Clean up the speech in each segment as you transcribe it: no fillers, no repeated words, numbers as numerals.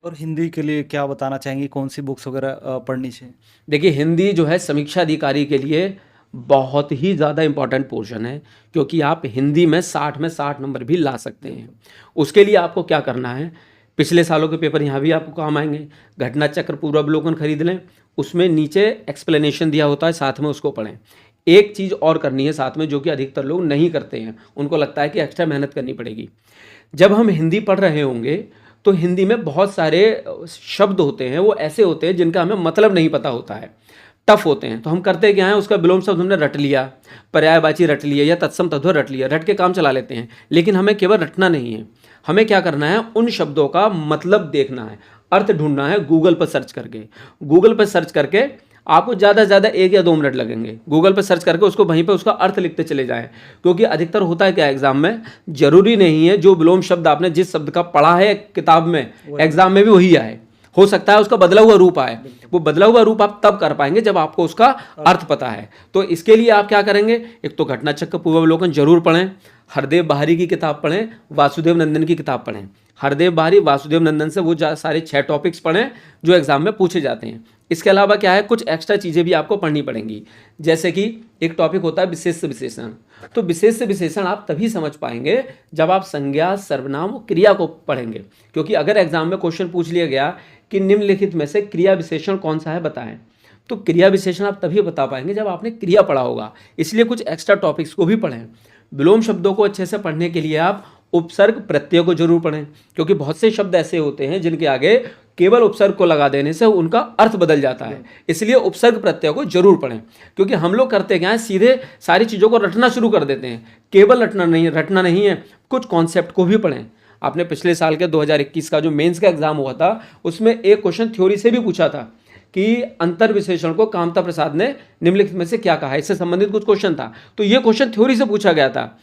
और हिंदी के लिए क्या बताना चाहेंगे, कौन-सी बुक्स वगैरह पढ़नी चाहिए? देखिए हिंदी जो है समीक्षा अधिकारी के लिए बहुत ही ज़्यादा इम्पॉर्टेंट पोर्शन है, क्योंकि आप हिंदी में 60 में 60 नंबर भी ला सकते हैं। उसके लिए आपको क्या करना है, पिछले सालों के पेपर यहाँ भी आपको काम आएंगे। घटना चक्र पूर्वावलोकन खरीद लें, उसमें नीचे एक्सप्लेनेशन दिया होता है, साथ में उसको पढ़ें। एक चीज़ और करनी है साथ में, जो कि अधिकतर लोग नहीं करते हैं, उनको लगता है कि एक्स्ट्रा मेहनत करनी पड़ेगी। जब हम हिंदी पढ़ रहे होंगे तो हिंदी में बहुत सारे शब्द होते हैं, वो ऐसे होते हैं जिनका हमें मतलब नहीं पता होता है, टफ होते हैं। तो हम करते क्या हैं, उसका विलोम शब्द हमने रट लिया, पर्यायवाची रट लिया या तत्सम तद्भव रट लिया, रट के काम चला लेते हैं। लेकिन हमें केवल रटना नहीं है, हमें क्या करना है, उन शब्दों का मतलब देखना है, अर्थ ढूंढना है गूगल पर सर्च करके। गूगल पर सर्च करके आपको ज़्यादा से ज़्यादा 1 या 2 मिनट लगेंगे। गूगल पर सर्च करके उसको वहीं पे उसका अर्थ लिखते चले जाएं, क्योंकि अधिकतर होता है क्या एग्जाम में, जरूरी नहीं है जो विलोम शब्द आपने जिस शब्द का पढ़ा है किताब में, एग्जाम में भी वही आए। हो सकता है उसका बदला हुआ रूप आए। वो बदला हुआ रूप आप तब कर पाएंगे जब आपको उसका अर्थ पता है। तो इसके लिए आप क्या करेंगे, एक तो घटना चक्र पूर्वावलोकन जरूर पढ़ें, हरदेव बाहरी की किताब पढ़ें, वासुदेव नंदन की किताब पढ़ें। हरदेव बाहरी वासुदेव नंदन से वो सारे 6 टॉपिक्स पढ़ें जो एग्जाम में पूछे जाते हैं। इसके अलावा क्या है, कुछ एक्स्ट्रा चीज़ें भी आपको पढ़नी पड़ेंगी, जैसे कि एक टॉपिक होता है विशेष विशेषण। तो विशेष विशेषण आप तभी समझ पाएंगे जब आप संज्ञा सर्वनाम और क्रिया को पढ़ेंगे, क्योंकि अगर एग्जाम में क्वेश्चन पूछ लिया गया कि निम्नलिखित में से क्रिया विशेषण कौन सा है बताएं, तो क्रिया विशेषण आप तभी बता पाएंगे जब आपने क्रिया पढ़ा होगा। इसलिए कुछ एक्स्ट्रा टॉपिक्स को भी पढ़ें। विलोम शब्दों को अच्छे से पढ़ने के लिए आप उपसर्ग प्रत्यय को जरूर पढ़ें, क्योंकि बहुत से शब्द ऐसे होते हैं जिनके आगे केवल उपसर्ग को लगा देने से उनका अर्थ बदल जाता है। इसलिए उपसर्ग प्रत्यय को जरूर पढ़ें, क्योंकि हम लोग करते क्या है, सीधे सारी चीज़ों को रटना शुरू कर देते हैं। केवल रटना नहीं है, कुछ कॉन्सेप्ट को भी पढ़ें। आपने पिछले साल के 2021 का जो मेंस का एग्जाम हुआ था, उसमें एक क्वेश्चन थ्योरी से भी पूछा था कि अंतर विशेषण को कामता प्रसाद ने निम्नलिखित में से क्या कहा, इससे संबंधित कुछ क्वेश्चन था। तो ये क्वेश्चन थ्योरी से पूछा गया था।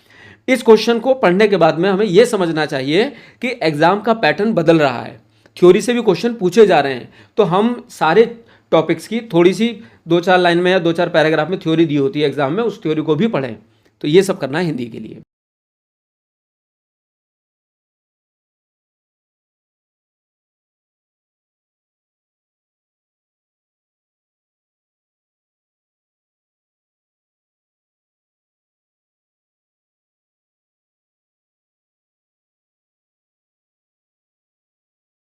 इस क्वेश्चन को पढ़ने के बाद में हमें यह समझना चाहिए कि एग्जाम का पैटर्न बदल रहा है, थ्योरी से भी क्वेश्चन पूछे जा रहे हैं। तो हम सारे टॉपिक्स की थोड़ी सी 2-4 लाइन में या 2-4 पैराग्राफ में थ्योरी दी होती है एग्जाम में, उस थ्योरी को भी पढ़ें। तो ये सब करना है हिंदी के लिए।